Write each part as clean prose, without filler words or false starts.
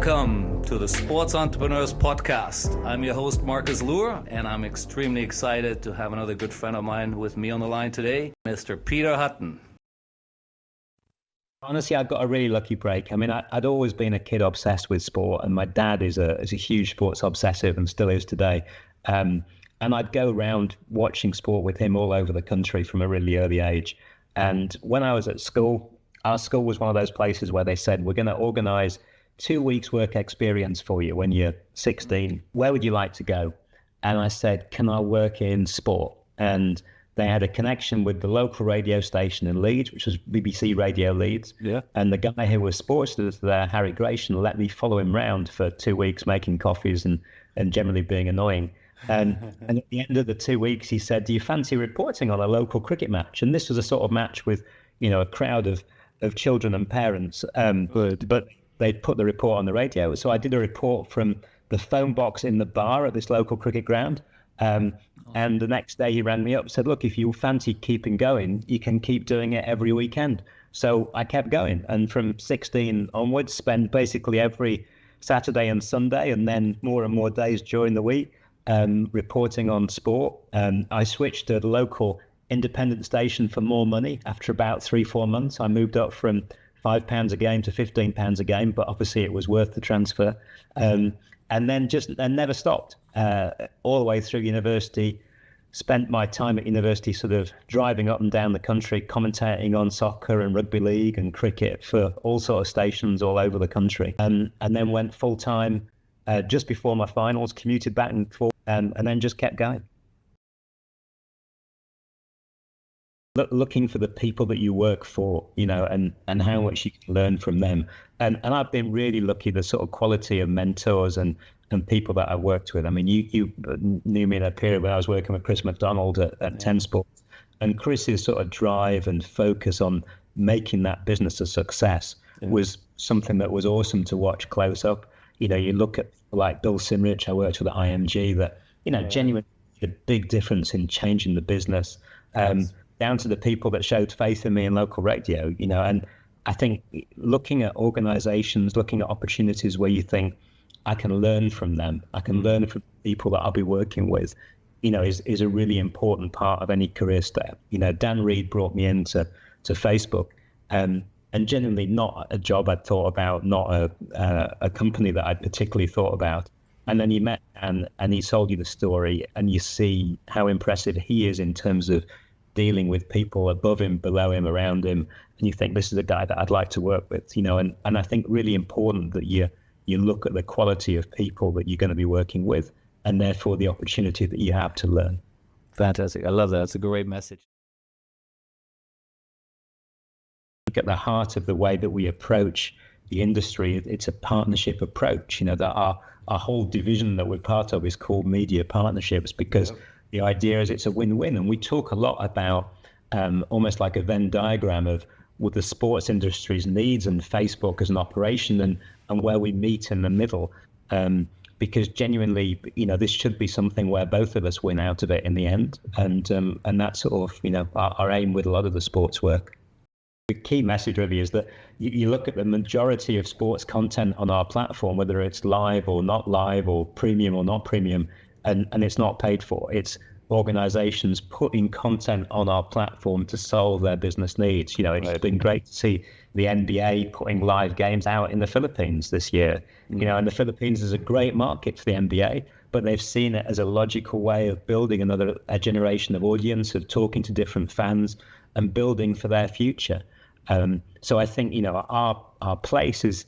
Welcome to the Sports Entrepreneurs Podcast. I'm your host, Marcus Luer, and I'm extremely excited to have another good friend of mine with me on the line today, Mr. Peter Hutton. Honestly, I got a really lucky break. I mean, I'd always been a kid obsessed with sport, and my dad is a huge sports obsessive and still is today. And I'd go around watching sport with him all over the country from a really early age. And when I was at school, our school was one of those places where they said, we're going to organize 2 weeks work experience for you when you're 16. Where would you like to go? And I said, can I work in sport? And they had a connection with the local radio station in Leeds, which was BBC Radio Leeds. Yeah. And the guy who was sports editor there, Harry Gratian, let me follow him round for 2 weeks making coffees and generally being annoying. And at the end of the 2 weeks, he said, do you fancy reporting on a local cricket match? And this was a sort of match with, a crowd of children and parents. But they'd put the report on the radio. So I did a report from the phone box in the bar at this local cricket ground. And the next day he rang me up and said, look, if you fancy keeping going, you can keep doing it every weekend. So I kept going. And from 16 onwards, spent basically every Saturday and Sunday, and then more and more days during the week, reporting on sport. I switched to the local independent station for more money. After about 3-4 months, I moved up from £5 a game to £15 a game, but obviously it was worth the transfer. And then never stopped all the way through university. Spent my time at university sort of driving up and down the country, commentating on soccer and rugby league and cricket for all sort of stations all over the country. And then went full time just before my finals, commuted back and forth, and then just kept going. Looking for the people that you work for, and how much you can learn from them. And I've been really lucky, the sort of quality of mentors and people that I worked with. I mean, you knew me in a period when I was working with Chris McDonald at 10 Sports, and Chris's sort of drive and focus on making that business a success was something that was awesome to watch close up. You look at like Bill Sinrich, I worked with at IMG, that, genuinely a big difference in changing the business. Down to the people that showed faith in me in local radio, and I think looking at organizations, looking at opportunities where you think I can learn from them, I can learn from people that I'll be working with, is a really important part of any career step. Dan Reed brought me into Facebook, and genuinely not a job I'd thought about, not a company that I'd particularly thought about. And then you met and he told you the story, and you see how impressive he is in terms of dealing with people above him, below him, around him, and you think, this is a guy that I'd like to work with, and I think really important that you look at the quality of people that you're going to be working with, and therefore the opportunity that you have to learn. Fantastic. I love that. That's a great message. Look at the heart of the way that we approach the industry. It's a partnership approach, that our whole division that we're part of is called media partnerships, because the idea is it's a win-win. And we talk a lot about almost like a Venn diagram of what the sports industry's needs and Facebook as an operation and where we meet in the middle. Because genuinely, this should be something where both of us win out of it in the end. And that's sort of, our aim with a lot of the sports work. The key message really is that you look at the majority of sports content on our platform, whether it's live or not live or premium or not premium, and it's not paid for. It's organizations putting content on our platform to solve their business needs. It's been great to see the NBA putting live games out in the Philippines this year. And the Philippines is a great market for the NBA, but they've seen it as a logical way of building a generation of audience, of talking to different fans and building for their future. So I think, our place is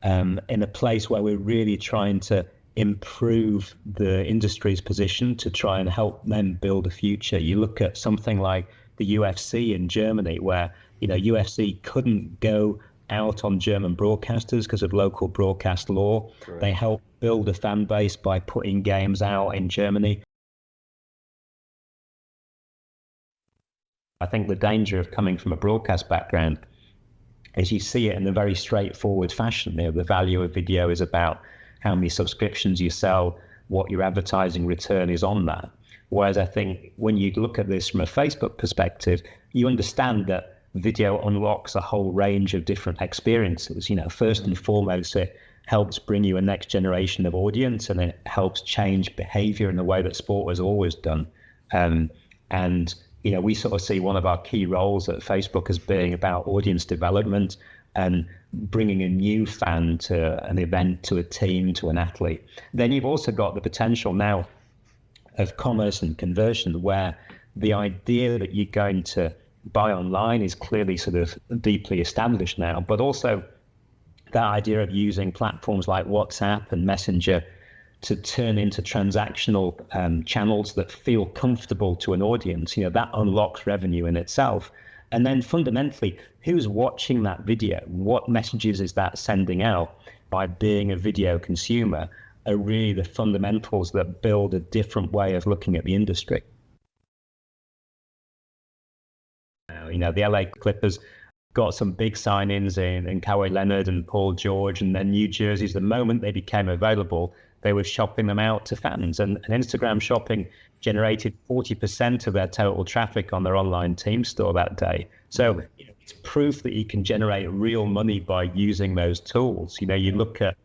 in a place where we're really trying to improve the industry's position to try and help them build a future. You look at something like the UFC in Germany, where UFC couldn't go out on German broadcasters because of local broadcast law. Correct. They helped build a fan base by putting games out in Germany. I think the danger of coming from a broadcast background is you see it in a very straightforward fashion. The value of video is about how many subscriptions you sell, what your advertising return is on that. Whereas I think when you look at this from a Facebook perspective, you understand that video unlocks a whole range of different experiences. First and foremost, helps bring you a next generation of audience, and it helps change behavior in the way that sport was always done. And we sort of see one of our key roles at Facebook as being about audience development and bringing a new fan to an event, to a team, to an athlete. Then you've also got the potential now of commerce and conversion, where the idea that you're going to buy online is clearly sort of deeply established now, but also that idea of using platforms like WhatsApp and Messenger to turn into transactional channels that feel comfortable to an audience, that unlocks revenue in itself. And then fundamentally, who's watching that video? What messages is that sending out? By being a video consumer are really the fundamentals that build a different way of looking at the industry. The LA Clippers got some big signings in Kawhi Leonard and Paul George, and then new jerseys. The moment they became available, they were shopping them out to fans. And Instagram shopping generated 40% of their total traffic on their online team store that day. So it's proof that you can generate real money by using those tools. You look at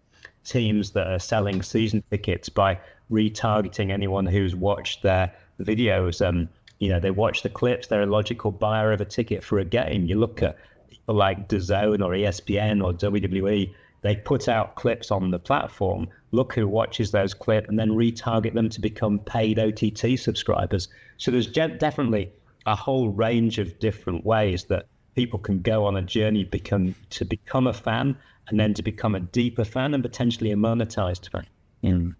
teams that are selling season tickets by retargeting anyone who's watched their videos. They watch the clips, they're a logical buyer of a ticket for a game. You look at people like DAZN or ESPN or WWE, they put out clips on the platform, look who watches those clips, and then retarget them to become paid OTT subscribers. So there's definitely a whole range of different ways that people can go on a journey to become a fan, and then to become a deeper fan and potentially a monetized fan.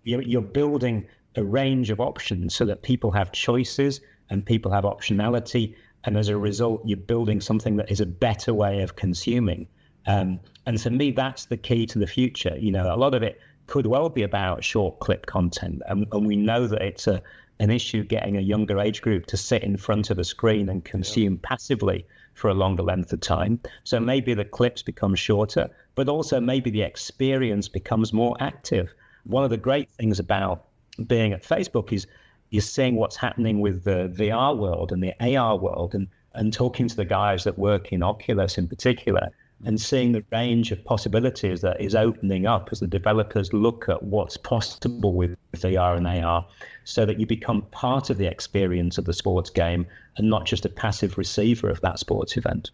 You're building a range of options so that people have choices and people have optionality. And as a result, you're building something that is a better way of consuming. And to me, that's the key to the future. A lot of it could well be about short clip content. And we know that it's an issue getting a younger age group to sit in front of a screen and consume passively for a longer length of time. So maybe the clips become shorter, but also maybe the experience becomes more active. One of the great things about being at Facebook is you're seeing what's happening with the VR world and the AR world, and talking to the guys that work in Oculus in particular, and seeing the range of possibilities that is opening up as the developers look at what's possible with VR and AR, so that you become part of the experience of the sports game and not just a passive receiver of that sports event.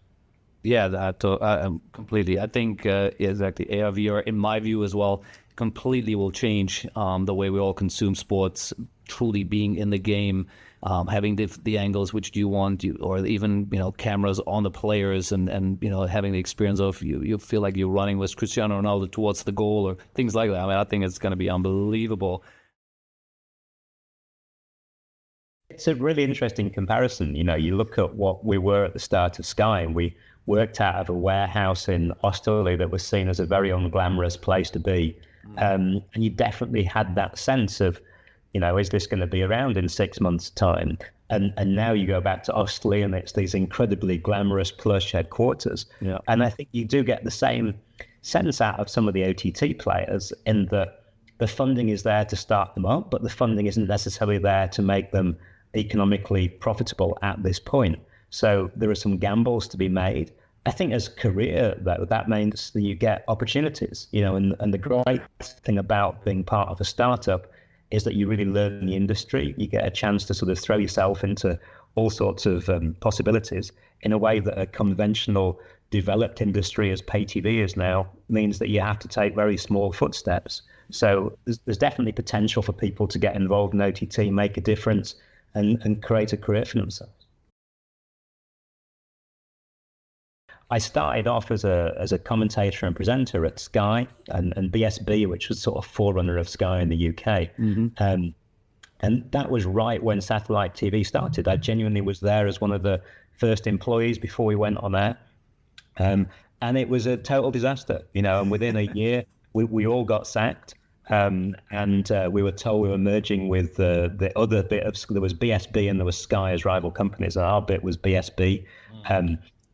Yeah, completely. I think exactly AR, VR, in my view as well, completely will change the way we all consume sports, truly being in the game, having the angles which you want, or even cameras on the players, and having the experience of you feel like you're running with Cristiano Ronaldo towards the goal or things like that. I mean, I think it's going to be unbelievable. It's a really interesting comparison. You look at what we were at the start of Sky, and we worked out of a warehouse in Australia that was seen as a very unglamorous place to be. And you definitely had that sense of, is this going to be around in 6 months' time? And now you go back to Australia, and it's these incredibly glamorous plush headquarters. Yeah. And I think you do get the same sense out of some of the OTT players, in that the funding is there to start them up, but the funding isn't necessarily there to make them economically profitable at this point. So there are some gambles to be made. I think as a career, though, that means that you get opportunities, and the great thing about being part of a startup is that you really learn the industry. You get a chance to sort of throw yourself into all sorts of possibilities in a way that a conventional developed industry as pay TV is now means that you have to take very small footsteps. So there's definitely potential for people to get involved in OTT, make a difference, and create a career for themselves. I started off as a commentator and presenter at Sky and BSB, which was sort of forerunner of Sky in the UK. Mm-hmm. And that was right when satellite TV started. I genuinely was there as one of the first employees before we went on air. And it was a total disaster, and within a year, we all got sacked. And we were told we were merging with the other bit of, there was BSB and there was Sky as rival companies, and our bit was BSB.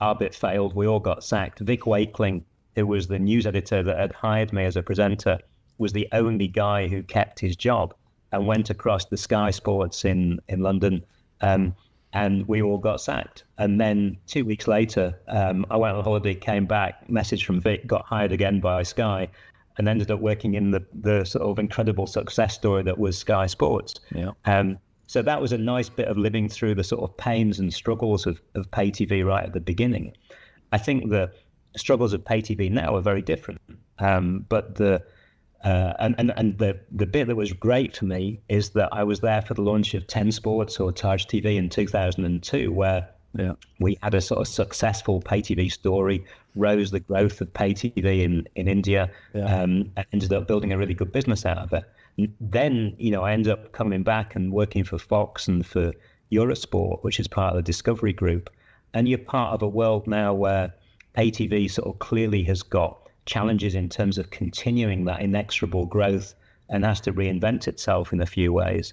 Our bit failed. We all got sacked. Vic Wakeling, who was the news editor that had hired me as a presenter, was the only guy who kept his job and went across the Sky Sports in London. and we all got sacked. And then 2 weeks later, I went on holiday, came back, message from Vic, got hired again by Sky, and ended up working in the sort of incredible success story that was Sky Sports. Yeah. So that was a nice bit of living through the sort of pains and struggles of pay TV right at the beginning. I think the struggles of pay TV now are very different. But the bit that was great for me is that I was there for the launch of 10 Sports or Taj TV in 2002, where we had a sort of successful pay TV story, rose the growth of pay TV in India, and ended up building a really good business out of it. Then, I ended up coming back and working for Fox and for Eurosport, which is part of the Discovery Group. And you're part of a world now where pay TV sort of clearly has got challenges in terms of continuing that inexorable growth and has to reinvent itself in a few ways.